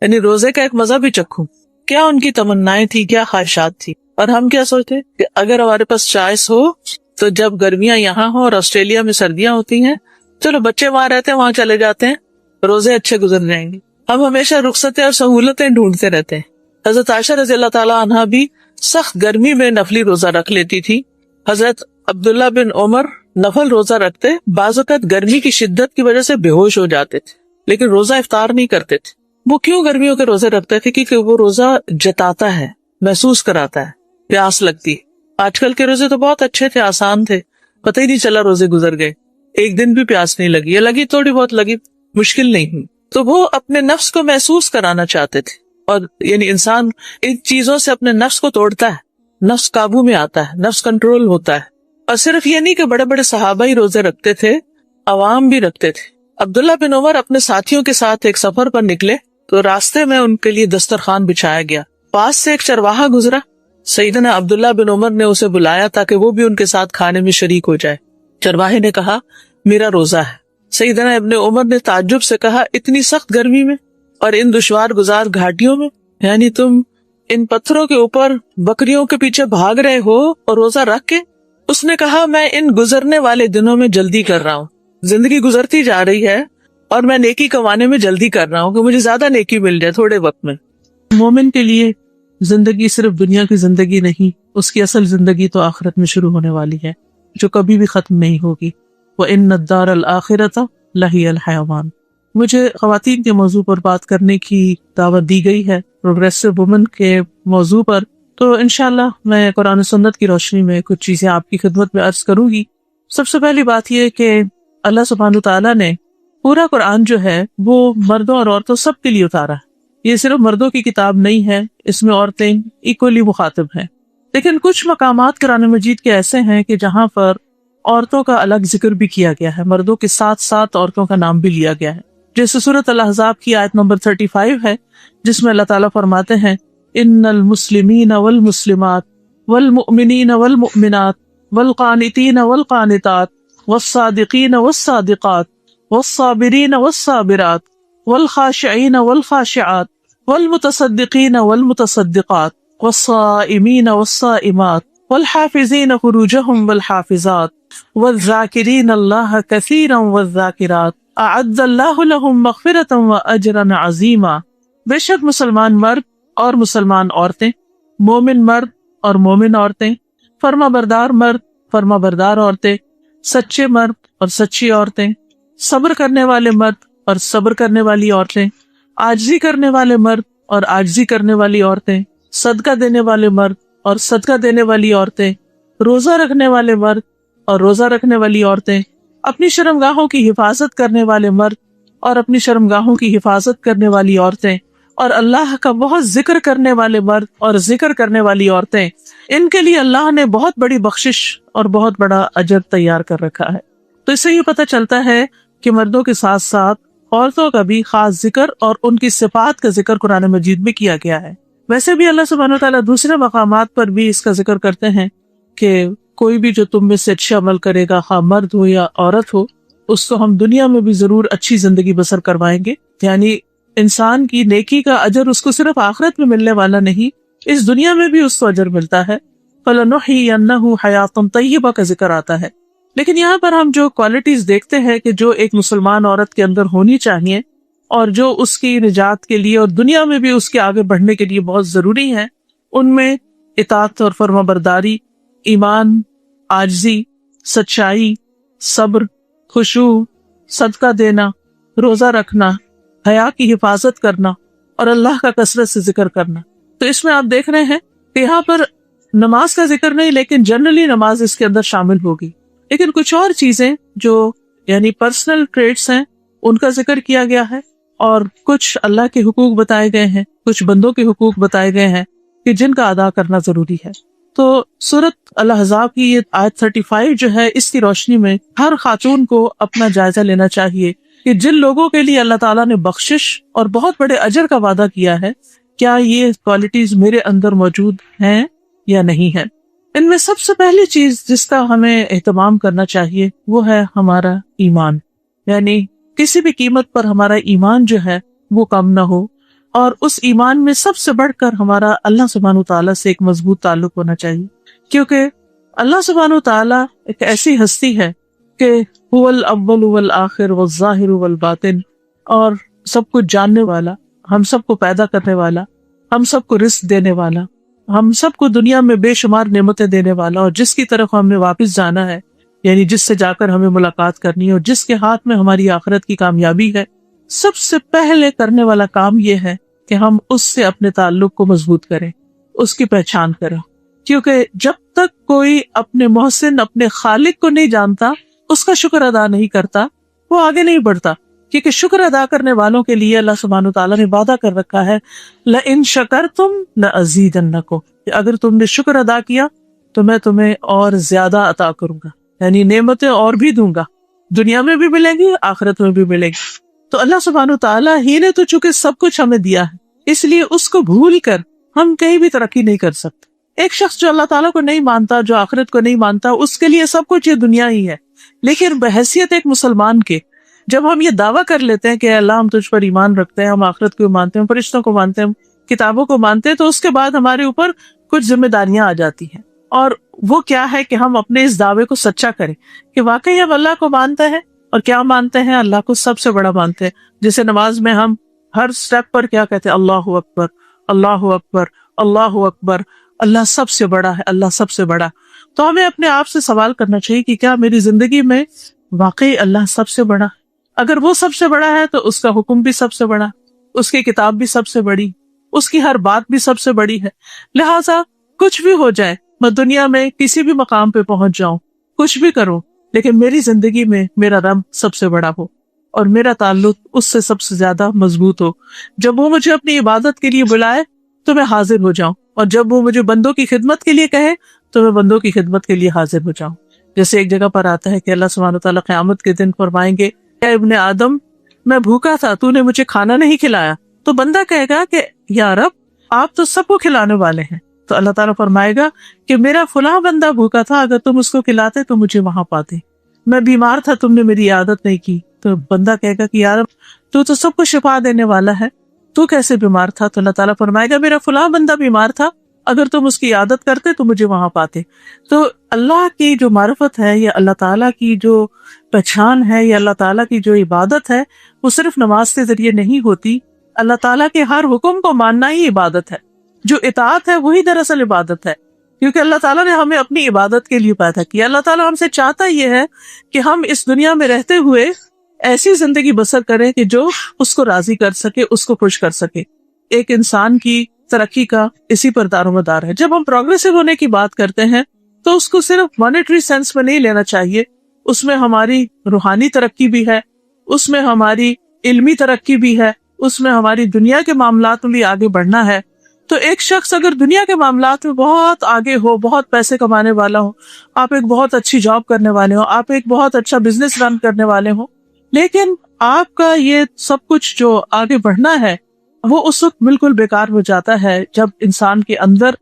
A: یعنی روزے کا ایک مزہ بھی چکھوں. کیا ان کی تمنائیں تھی، کیا خواہشات تھی. اور ہم کیا سوچتے کہ اگر ہمارے پاس چوائس ہو تو جب گرمیاں یہاں ہوں اور آسٹریلیا میں سردیاں ہوتی ہیں، چلو بچے وہاں رہتے ہیں، وہاں چلے جاتے ہیں، روزے اچھے گزر جائیں گے. ہم ہمیشہ رخصتیں اور سہولتیں ڈھونڈتے رہتے ہیں. حضرت عائشہ رضی اللہ تعالیٰ عنہا بھی سخت گرمی میں نفلی روزہ رکھ لیتی تھی. حضرت عبداللہ بن عمر نفل روزہ رکھتے، بعض اوقات گرمی کی شدت کی وجہ سے بے ہوش ہو جاتے تھے لیکن روزہ افطار نہیں کرتے تھے. وہ کیوں گرمیوں کے روزے رکھتے تھے؟ کیونکہ وہ روزہ جتاتا ہے، محسوس کراتا ہے پیاس لگتی۔ آج کل کے روزے تو بہت اچھے تھے، آسان تھے، پتہ ہی نہیں چلا روزے گزر گئے، ایک دن بھی پیاس نہیں لگی، یا لگی تھوڑی بہت لگی، مشکل نہیں ہوئی۔ تو وہ اپنے نفس کو محسوس کرانا چاہتے تھے، اور یعنی انسان ان چیزوں سے اپنے نفس کو توڑتا ہے، نفس قابو میں آتا ہے، نفس کنٹرول ہوتا ہے۔ اور صرف یہ نہیں کہ بڑے بڑے صحابہ ہی روزے رکھتے تھے، عوام بھی رکھتے تھے۔ عبداللہ بن عمر اپنے ساتھیوں کے ساتھ ایک سفر پر نکلے تو راستے میں ان کے لیے دسترخوان بچھایا گیا، پاس سے ایک چرواہا گزرا، سیدنا عبداللہ بن عمر نے اسے بلایا تاکہ وہ بھی ان کے ساتھ کھانے میں شریک ہو جائے۔ چرواہے نے کہا میرا روزہ ہے۔ سیدنا ابن عمر نے تعجب سے کہا اتنی سخت گرمی میں اور ان دشوار گزار گھاٹیوں میں، یعنی تم ان پتھروں کے اوپر بکریوں کے پیچھے بھاگ رہے ہو اور روزہ رکھ کے؟ اس نے کہا میں ان گزرنے والے دنوں میں جلدی کر رہا ہوں، زندگی گزرتی جا رہی ہے اور میں نیکی کمانے میں جلدی کر رہا ہوں کہ مجھے زیادہ نیکی مل جائے تھوڑے وقت میں۔ مومن کے لیے زندگی صرف دنیا کی زندگی نہیں، اس کی اصل زندگی تو آخرت میں شروع ہونے والی ہے، جو کبھی بھی ختم نہیں ہوگی۔ وَإِنَّ الدَّارَ الْآخِرَةَ لَهِيَ الْحَيَوَانُ۔ مجھے خواتین کے موضوع پر بات کرنے کی دعوت دی گئی ہے، پروگریسو وومن کے موضوع پر، تو انشاءاللہ میں قرآن و سنت کی روشنی میں کچھ چیزیں آپ کی خدمت میں عرض کروں گی۔ سب سے پہلی بات یہ کہ اللہ سبحانہ تعالیٰ نے پورا قرآن جو ہے وہ مردوں اور عورتوں سب کے لیے اتارا ہے۔ یہ صرف مردوں کی کتاب نہیں ہے، اس میں عورتیں ایکولی مخاطب ہیں، لیکن کچھ مقامات قرآن مجید کے ایسے ہیں کہ جہاں پر عورتوں کا الگ ذکر بھی کیا گیا ہے، مردوں کے ساتھ ساتھ عورتوں کا نام بھی لیا گیا ہے، جیسے سورۃ الاحزاب کی آیت نمبر 35 ہے، جس میں اللہ تعالیٰ فرماتے ہیں ان المسلمین والمسلمات والمؤمنین والمؤمنات والقانتین والقانتات والصادقین والصادقات والصابرین والصابرات والخاشعین والخاشعات والمتصدقین والمتصدقات والصائمین والصائمات والحافظین فروجهم والحافظات والذاکرین اللہ کثیرا والذاکرات اعد اللہ لهم مغفرۃ واجرا عظیما۔ بے شک مسلمان مرد اور مسلمان عورتیں، مومن مرد اور مومن عورتیں، فرما بردار مرد، فرما بردار عورتیں، سچے مرد اور سچی عورتیں، صبر کرنے والے مرد اور صبر کرنے والی عورتیں، عاجزی کرنے والے مرد اور عاجزی کرنے والی عورتیں، صدقہ دینے والے مرد اور صدقہ دینے والی عورتیں، روزہ رکھنے والے مرد اور روزہ رکھنے والی عورتیں، اپنی شرمگاہوں کی حفاظت کرنے والے مرد اور اپنی شرمگاہوں کی حفاظت کرنے والی عورتیں، اور اللہ کا بہت ذکر کرنے والے مرد اور ذکر کرنے والی عورتیں، ان کے لیے اللہ نے بہت بڑی بخشش اور بہت بڑا اجر تیار کر رکھا ہے۔ تو اس سے یہ پتہ چلتا ہے کہ مردوں کے ساتھ ساتھ عورتوں کا بھی خاص ذکر اور ان کی صفات کا ذکر قرآن مجید میں کیا گیا ہے۔ ویسے بھی اللہ سبحانہ وتعالیٰ دوسرے مقامات پر بھی اس کا ذکر کرتے ہیں کہ کوئی بھی جو تم میں سے اچھا عمل کرے گا، خواہ مرد ہو یا عورت ہو، اس کو ہم دنیا میں بھی ضرور اچھی زندگی بسر کروائیں گے۔ یعنی انسان کی نیکی کا اجر اس کو صرف آخرت میں ملنے والا نہیں، اس دنیا میں بھی اس کو اجر ملتا ہے۔ فَلَنُحْيِيَنَّهُ حَيَاةً طَيِّبَةً کا ذکر آتا ہے۔ لیکن یہاں پر ہم جو کوالٹیز دیکھتے ہیں کہ جو ایک مسلمان عورت کے اندر ہونی چاہیے اور جو اس کی نجات کے لیے اور دنیا میں بھی اس کے آگے بڑھنے کے لیے بہت ضروری ہیں، ان میں اطاعت اور فرما برداری، ایمان، عاجزی، سچائی، صبر، خشوع، صدقہ دینا، روزہ رکھنا، حیا کی حفاظت کرنا اور اللہ کا کثرت سے ذکر کرنا۔ تو اس میں آپ دیکھ رہے ہیں کہ یہاں پر نماز کا ذکر نہیں، لیکن جنرلی نماز اس کے اندر شامل ہوگی، لیکن کچھ اور چیزیں جو یعنی پرسنل ٹریٹس ہیں ان کا ذکر کیا گیا ہے، اور کچھ اللہ کے حقوق بتائے گئے ہیں، کچھ بندوں کے حقوق بتائے گئے ہیں کہ جن کا ادا کرنا ضروری ہے۔ تو سورۃ الاحزاب کی یہ آیت 35 جو ہے، اس کی روشنی میں ہر خاتون کو اپنا جائزہ لینا چاہیے کہ جن لوگوں کے لیے اللہ تعالیٰ نے بخشش اور بہت بڑے اجر کا وعدہ کیا ہے، کیا یہ کوالٹیز میرے اندر موجود ہیں یا نہیں ہے۔ ان میں سب سے پہلی چیز جس کا ہمیں اہتمام کرنا چاہیے وہ ہے ہمارا ایمان، یعنی کسی بھی قیمت پر ہمارا ایمان جو ہے وہ کم نہ ہو، اور اس ایمان میں سب سے بڑھ کر ہمارا اللہ سبحانہ تعالیٰ سے ایک مضبوط تعلق ہونا چاہیے، کیونکہ اللہ سبحانہ تعالیٰ ایک ایسی ہستی ہے کہ هو الاول والآخر والظاہر والباطن، اور سب کچھ جاننے والا، ہم سب کو پیدا کرنے والا، ہم سب کو رزق دینے والا، ہم سب کو دنیا میں بے شمار نعمتیں دینے والا، اور جس کی طرف ہمیں واپس جانا ہے، یعنی جس سے جا کر ہمیں ملاقات کرنی ہے اور جس کے ہاتھ میں ہماری آخرت کی کامیابی ہے، سب سے پہلے کرنے والا کام یہ ہے کہ ہم اس سے اپنے تعلق کو مضبوط کریں، اس کی پہچان کریں، کیونکہ جب تک کوئی اپنے محسن، اپنے خالق کو نہیں جانتا، اس کا شکر ادا نہیں کرتا، وہ آگے نہیں بڑھتا. کیونکہ شکر ادا کرنے والوں کے لیے اللہ سبحانہ وتعالیٰ نے وعدہ کر رکھا ہے لَإِن شَكَرْتُمْ لَأَزِيدَنَّكُمْ، کہ اگر تم نے شکر ادا کیا تو میں تمہیں اور زیادہ عطا کروں گا، یعنی نعمتیں اور بھی دوں گا، دنیا میں بھی ملیں گی، آخرت میں بھی ملیں گی. تو اللہ سبحانہ وتعالیٰ ہی نے تو چونکہ سب کچھ ہمیں دیا ہے، اس لیے اس کو بھول کر ہم کہیں بھی ترقی نہیں کر سکتے. ایک شخص جو اللہ تعالیٰ کو نہیں مانتا، جو آخرت کو نہیں مانتا، اس کے لیے سب کچھ یہ دنیا ہی ہے. لیکن بحیثیت ایک مسلمان کے جب ہم یہ دعویٰ کر لیتے ہیں کہ اللہ ہم تجھ پر ایمان رکھتے ہیں، ہم آخرت کو مانتے ہیں، فرشتوں کو مانتے ہیں، کتابوں کو مانتے ہیں، تو اس کے بعد ہمارے اوپر کچھ ذمہ داریاں آ جاتی ہیں. اور وہ کیا ہے کہ ہم اپنے اس دعوے کو سچا کریں کہ واقعی ہم اللہ کو مانتے ہیں. اور کیا مانتے ہیں؟ اللہ کو سب سے بڑا مانتے ہیں. جیسے نماز میں ہم ہر سٹیپ پر کیا کہتے ہیں؟ اللہ اکبر، اللہ اکبر، اللہ اکبر، اللہ سب سے بڑا ہے، اللہ سب سے بڑا. تو ہمیں اپنے آپ سے سوال کرنا چاہیے کہ کیا میری زندگی میں واقعی اللہ سب سے بڑا؟ اگر وہ سب سے بڑا ہے تو اس کا حکم بھی سب سے بڑا، اس کی کتاب بھی سب سے بڑی، اس کی ہر بات بھی سب سے بڑی ہے. لہٰذا کچھ بھی ہو جائے، میں دنیا میں کسی بھی مقام پہ پہنچ جاؤں، کچھ بھی کروں، لیکن میری زندگی میں میرا رب سب سے بڑا ہو اور میرا تعلق اس سے سب سے زیادہ مضبوط ہو. جب وہ مجھے اپنی عبادت کے لیے بلائے تو میں حاضر ہو جاؤں، اور جب وہ مجھے بندوں کی خدمت کے لیے کہے تو میں بندوں کی خدمت کے لیے حاضر ہو جاؤں. جیسے ایک جگہ پر آتا ہے کہ اللہ سبحانہ وتعالیٰ قیامت کے دن فرمائیں گے اے ابن آدم، میں بھوکا تھا، تو نے مجھے کھانا نہیں کھلایا. تو بندہ کہے گا کہ یا رب، آپ تو سب کو کھلانے والے ہیں. تو اللہ تعالیٰ فرمائے گا کہ میرا فلاں بندہ بھوکا تھا، اگر تم اس کو کھلاتے تو مجھے وہاں پاتے. میں بیمار تھا، تم نے میری عادت نہیں کی. تو بندہ کہے گا کہ یا رب، تو سب کو شفا دینے والا ہے، تو کیسے بیمار تھا؟ تو اللہ تعالیٰ فرمائے گا میرا فلاں بندہ بیمار تھا، اگر تم اس کی عادت کرتے تو مجھے وہاں پاتے. تو اللہ کی جو معرفت ہے، یا اللہ تعالیٰ کی جو پہچان ہے، یا اللہ تعالیٰ کی جو عبادت ہے، وہ صرف نماز کے ذریعے نہیں ہوتی. اللہ تعالیٰ کے ہر حکم کو ماننا ہی عبادت ہے. جو اطاعت ہے وہی دراصل عبادت ہے، کیونکہ اللہ تعالیٰ نے ہمیں اپنی عبادت کے لیے پیدا کیا. اللہ تعالیٰ ہم سے چاہتا یہ ہے کہ ہم اس دنیا میں رہتے ہوئے ایسی زندگی بسر کریں کہ جو اس کو راضی کر سکے، اس کو خوش کر سکے. ایک انسان کی ترقی کا اسی پر دار و مدار ہے. جب ہم پروگریسو ہونے کی بات کرتے ہیں تو اس کو صرف مانیٹری سینس میں نہیں لینا چاہیے، اس میں ہماری روحانی ترقی بھی ہے، اس میں ہماری علمی ترقی بھی ہے، اس میں ہماری دنیا کے معاملات میں بھی آگے بڑھنا ہے. تو ایک شخص اگر دنیا کے معاملات میں بہت آگے ہو، بہت پیسے کمانے والا ہو، آپ ایک بہت اچھی جاب کرنے والے ہو، آپ ایک بہت اچھا بزنس رن کرنے والے ہو، لیکن آپ کا یہ سب کچھ جو آگے بڑھنا ہے وہ اس وقت بالکل بیکار ہو جاتا ہے جب انسان کے اندر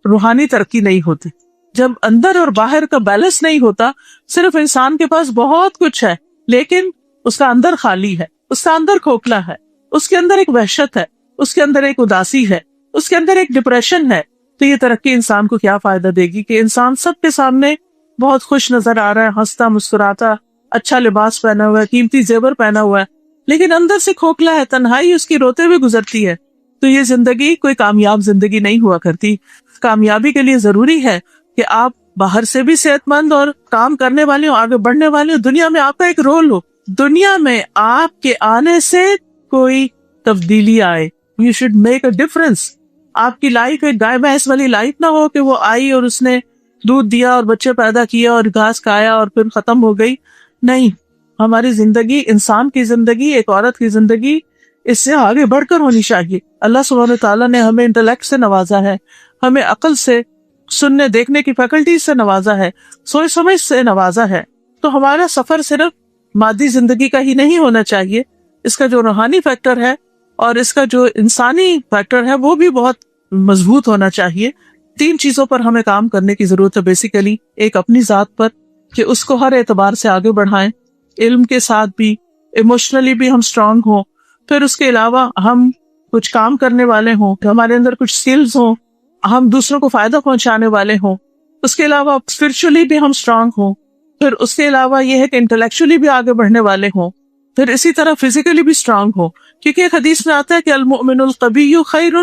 A: روحانی ترقی نہیں ہوتی، جب اندر اور باہر کا بیلنس نہیں ہوتا. صرف انسان کے پاس بہت کچھ ہے لیکن اس کا اندر خالی ہے، اس کا اندر کھوکھلا ہے، اس کے اندر ایک وحشت ہے، اس کے اندر ایک اداسی ہے، اس کے اندر ایک ڈپریشن ہے. تو یہ ترقی انسان کو کیا فائدہ دے گی کہ انسان سب کے سامنے بہت خوش نظر آ رہا ہے، ہنستا مسکراتا، اچھا لباس پہنا ہوا ہے، قیمتی زیور پہنا ہوا ہے، لیکن اندر سے کھوکھلا ہے، تنہائی اس کی روتے ہوئے گزرتی ہے. تو یہ زندگی کوئی کامیاب زندگی نہیں ہوا کرتی. کامیابی کے لیے ضروری ہے کہ آپ باہر سے بھی صحت مند اور کام کرنے والے ہوں، آگے بڑھنے والے ہوں، دنیا میں آپ کا ایک رول ہو، دنیا میں آپ کے آنے سے کوئی تبدیلی آئے. You should make a difference. آپ کی لائف ایک گائے بھینس والی لائف نہ ہو کہ وہ آئی اور اس نے دودھ دیا اور بچے پیدا کیا اور گھاس کھایا اور پھر ختم ہو گئی. نہیں، ہماری زندگی، انسان کی زندگی، ایک عورت کی زندگی اس سے آگے بڑھ کر ہونی چاہیے. اللہ سبحانہ تعالیٰ نے ہمیں انٹلیکٹ سے نوازا ہے، ہمیں عقل سے، سننے دیکھنے کی فیکلٹی سے نوازا ہے، سوچ سمجھ سے نوازا ہے. تو ہمارا سفر صرف مادی زندگی کا ہی نہیں ہونا چاہیے، اس کا جو روحانی فیکٹر ہے اور اس کا جو انسانی فیکٹر ہے وہ بھی بہت مضبوط ہونا چاہیے. 3 چیزوں پر ہمیں کام کرنے کی ضرورت ہے بیسیکلی. ایک اپنی ذات پر کہ اس کو ہر اعتبار سے آگے بڑھائیں، علم کے ساتھ بھی، ایموشنلی بھی ہم اسٹرانگ ہوں. پھر اس کے علاوہ ہم کچھ کام کرنے والے ہوں، ہمارے اندر کچھ سکلز ہوں، ہم دوسروں کو فائدہ پہنچانے والے ہوں. اس کے علاوہ اسپرچولی بھی ہم اسٹرانگ ہوں. پھر اس کے علاوہ یہ ہے کہ انٹلیکچولی بھی آگے بڑھنے والے ہوں. پھر اسی طرح فزیکلی بھی اسٹرانگ ہو، کیونکہ ایک حدیث میں آتا ہے کہ المؤمن القوی خیر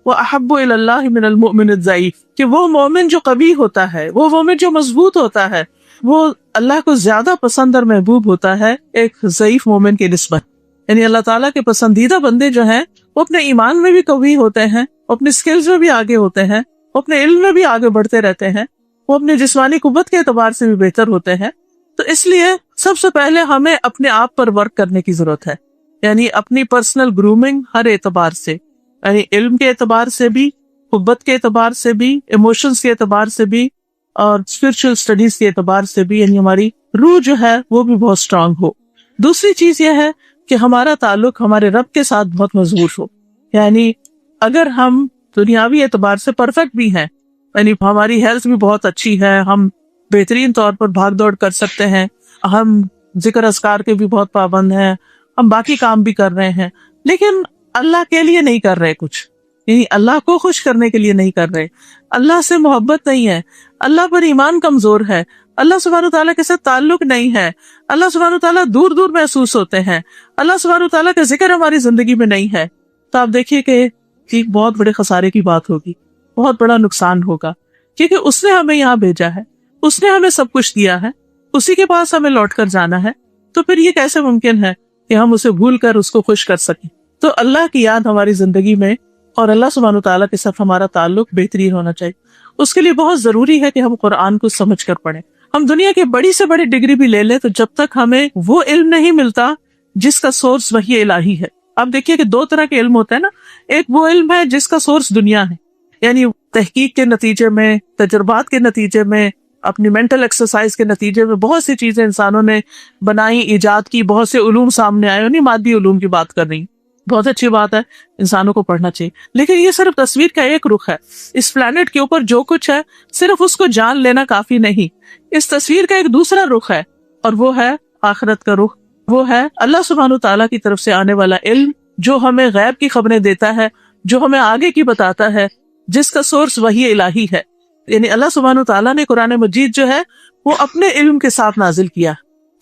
A: واحب الی اللہ من المؤمن الضعیف، کہ وہ مومن جو قوی ہوتا ہے، وہ مومن جو مضبوط ہوتا ہے، وہ اللہ کو زیادہ پسند اور محبوب ہوتا ہے ایک ضعیف مومن کی نسبت. یعنی اللہ تعالیٰ کے پسندیدہ بندے جو ہیں وہ اپنے ایمان میں بھی قوی ہوتے ہیں، اپنے سکلز میں بھی آگے ہوتے ہیں، اپنے علم میں بھی آگے بڑھتے رہتے ہیں، وہ اپنے جسمانی قوت کے اعتبار سے بھی بہتر ہوتے ہیں. تو اس لیے سب سے پہلے ہمیں اپنے آپ پر ورک کرنے کی ضرورت ہے، یعنی اپنی پرسنل گرومنگ ہر اعتبار سے، یعنی علم کے اعتبار سے بھی، قوت کے اعتبار سے بھی، ایموشنز کے اعتبار سے بھی، اور اسپرچل اسٹڈیز کے اعتبار سے بھی، یعنی ہماری روح جو ہے وہ بھی بہت اسٹرانگ ہو. دوسری چیز یہ ہے کہ ہمارا تعلق ہمارے رب کے ساتھ بہت مضبوط ہو. یعنی اگر ہم دنیاوی اعتبار سے پرفیکٹ بھی ہیں، یعنی ہماری ہیلتھ بھی بہت اچھی ہے، ہم بہترین طور پر بھاگ دوڑ کر سکتے ہیں، ہم ذکر اذکار کے بھی بہت پابند ہیں، ہم باقی کام بھی کر رہے ہیں، لیکن اللہ کے لیے نہیں کر رہے کچھ، یعنی اللہ کو خوش کرنے کے لیے نہیں کر رہے، اللہ سے محبت نہیں ہے، اللہ پر ایمان کمزور ہے، اللہ سبحانہ تعالیٰ کے ساتھ تعلق نہیں ہے، اللہ سبحانہ تعالیٰ دور دور محسوس ہوتے ہیں، اللہ سبحانہ تعالیٰ کا ذکر ہماری زندگی میں نہیں ہے، تو آپ دیکھیے کہ بہت بڑے خسارے کی بات ہوگی، بہت بڑا نقصان ہوگا، کیونکہ اس نے ہمیں یہاں بھیجا ہے، اس نے ہمیں سب کچھ دیا ہے، اسی کے پاس ہمیں لوٹ کر جانا ہے، تو پھر یہ کیسے ممکن ہے کہ ہم اسے بھول کر اس کو خوش کر سکیں. تو اللہ کی یاد ہماری زندگی میں اور اللہ سبحانہ تعالیٰ کے ساتھ ہمارا تعلق بہترین ہونا چاہیے. اس کے لیے بہت ضروری ہے کہ ہم قرآن کو سمجھ کر پڑھیں. ہم دنیا کی بڑی سے بڑی ڈگری بھی لے لیں تو جب تک ہمیں وہ علم نہیں ملتا جس کا سورس وحی الہی ہے. آپ دیکھیے کہ دو طرح کے علم ہوتے ہیں نا، ایک وہ علم ہے جس کا سورس دنیا ہے، یعنی تحقیق کے نتیجے میں، تجربات کے نتیجے میں، اپنی مینٹل ایکسرسائز کے نتیجے میں بہت سی چیزیں انسانوں نے بنائی، ایجاد کی، بہت سے علوم سامنے آئے، نہیں مادی علوم کی بات کر رہی ہوں، بہت اچھی بات ہے، انسانوں کو پڑھنا چاہیے. لیکن یہ صرف تصویر کا ایک رخ ہے. اس پلانٹ کے اوپر جو کچھ ہے صرف اس کو جان لینا کافی نہیں. اس تصویر کا ایک دوسرا رخ ہے، اور وہ ہے آخرت کا رخ. وہ ہے اللہ سبحانہ تعالیٰ کی طرف سے آنے والا علم جو ہمیں غیب کی خبریں دیتا ہے، جو ہمیں آگے کی بتاتا ہے، جس کا سورس وحی الہی ہے. یعنی اللہ سبحانہ تعالیٰ نے قرآن مجید جو ہے وہ اپنے علم کے ساتھ نازل کیا.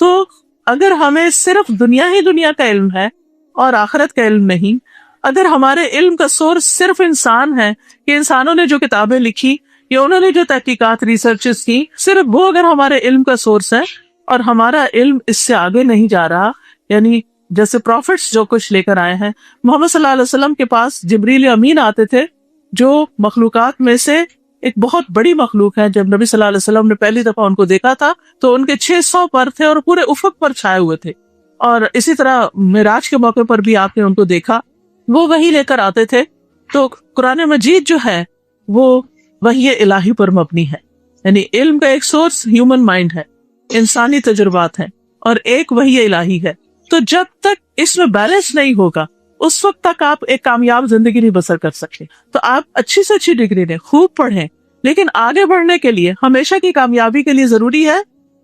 A: تو اگر ہمیں صرف دنیا ہی دنیا کا علم ہے اور آخرت کا علم نہیں، اگر ہمارے علم کا سورس صرف انسان ہے کہ انسانوں نے جو کتابیں لکھی یا انہوں نے جو تحقیقات ریسرچز کی، صرف وہ اگر ہمارے علم کا سورس ہے اور ہمارا علم اس سے آگے نہیں جا رہا، یعنی جیسے پروفٹس جو کچھ لے کر آئے ہیں، محمد صلی اللہ علیہ وسلم کے پاس جبریل امین آتے تھے جو مخلوقات میں سے ایک بہت بڑی مخلوق ہے. جب نبی صلی اللہ علیہ وسلم نے پہلی دفعہ ان کو دیکھا تھا تو ان کے 600 پر تھے اور پورے افق پر چھائے ہوئے تھے. اور اسی طرح معراج کے موقع پر بھی آپ نے ان کو دیکھا، وہ وحی لے کر آتے تھے. تو قرآن مجید جو ہے وہ وحی الہی پر مبنی ہے، یعنی علم کا ایک سورس ہیومن مائنڈ ہے، انسانی تجربات ہیں، اور ایک وحی الہی ہے. تو جب تک اس میں بیلنس نہیں ہوگا اس وقت تک آپ ایک کامیاب زندگی نہیں بسر کر سکتے. تو آپ اچھی سے اچھی ڈگری لیں، خوب پڑھیں، لیکن آگے بڑھنے کے لیے، ہمیشہ کی کامیابی کے لیے ضروری ہے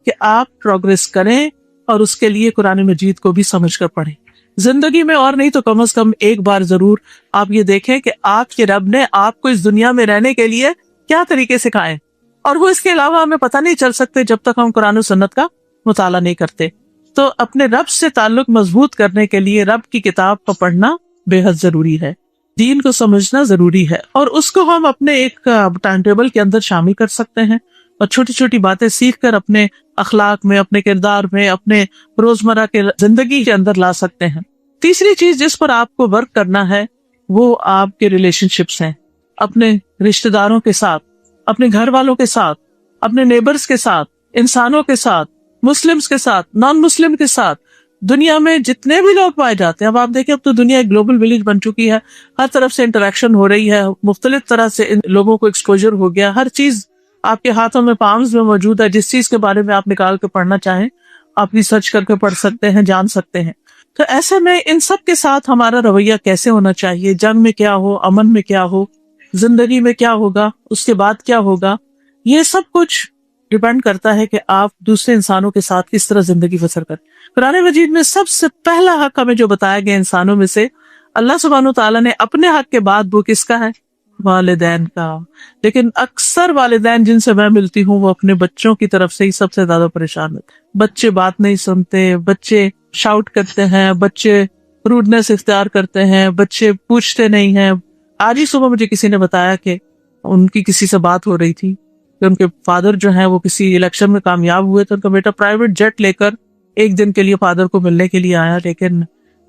A: کہ آپ پروگریس کریں اور اس کے لیے قرآن مجید کو بھی سمجھ کر پڑھیں. زندگی میں اور نہیں تو کم از کم ایک بار ضرور آپ یہ دیکھیں کہ آپ کے رب نے آپ کو اس دنیا میں رہنے کے لیے کیا طریقے سکھائے، اور وہ اس کے علاوہ ہمیں پتہ نہیں چل سکتے جب تک ہم قرآن و سنت کا مطالعہ نہیں کرتے. تو اپنے رب سے تعلق مضبوط کرنے کے لیے رب کی کتاب کو پڑھنا بے حد ضروری ہے، دین کو سمجھنا ضروری ہے، اور اس کو ہم اپنے ایک ٹائم ٹیبل کے اندر شامل کر سکتے ہیں اور چھوٹی چھوٹی باتیں سیکھ کر اپنے اخلاق میں، اپنے کردار میں، اپنے روزمرہ کے زندگی کے اندر لا سکتے ہیں. تیسری چیز جس پر آپ کو ورک کرنا ہے وہ آپ کے ریلیشن شپس ہیں، اپنے رشتہ داروں کے ساتھ، اپنے گھر والوں کے ساتھ، اپنے نیبرز کے ساتھ، انسانوں کے ساتھ، مسلمز کے ساتھ، نان مسلم کے ساتھ، دنیا میں جتنے بھی لوگ پائے جاتے ہیں. اب آپ دیکھیں اب تو دنیا ایک گلوبل ولیج بن چکی ہے، ہر طرف سے انٹریکشن ہو رہی ہے، مختلف طرح سے ان لوگوں کو ایکسپوجر ہو گیا، ہر چیز آپ کے ہاتھوں میں، پامز میں موجود ہے. جس چیز کے بارے میں آپ نکال کے پڑھنا چاہیں آپ ریسرچ کر کے پڑھ سکتے ہیں، جان سکتے ہیں. تو ایسے میں ان سب کے ساتھ ہمارا رویہ کیسے ہونا چاہیے، جنگ میں کیا ہو، امن میں کیا ہو، زندگی میں کیا ہوگا، اس کے بعد کیا ہوگا، یہ سب کچھ ڈیپینڈ کرتا ہے کہ آپ دوسرے انسانوں کے ساتھ کس طرح زندگی بسر کریں. قرآن مجید میں سب سے پہلا حق ہمیں جو بتایا گیا انسانوں میں سے، اللہ سبحانہ تعالیٰ نے اپنے حق کے بعد وہ کس کا ہے؟ والدین کا. لیکن اکثر والدین جن سے میں ملتی ہوں وہ اپنے بچوں کی طرف سے ہی سب سے زیادہ پریشان ہوتے ہیں. بچے بات نہیں سنتے، بچے شاؤٹ کرتے ہیں، بچے روڈنس اختیار کرتے ہیں، بچے پوچھتے نہیں ہیں. آج ہی صبح مجھے کسی نے بتایا کہ ان کی کسی سے بات ہو رہی تھی کہ ان کے فادر جو ہیں وہ کسی الیکشن میں کامیاب ہوئے تو ان کا بیٹا پرائیویٹ جیٹ لے کر ایک دن کے لیے فادر کو ملنے کے لیے آیا، لیکن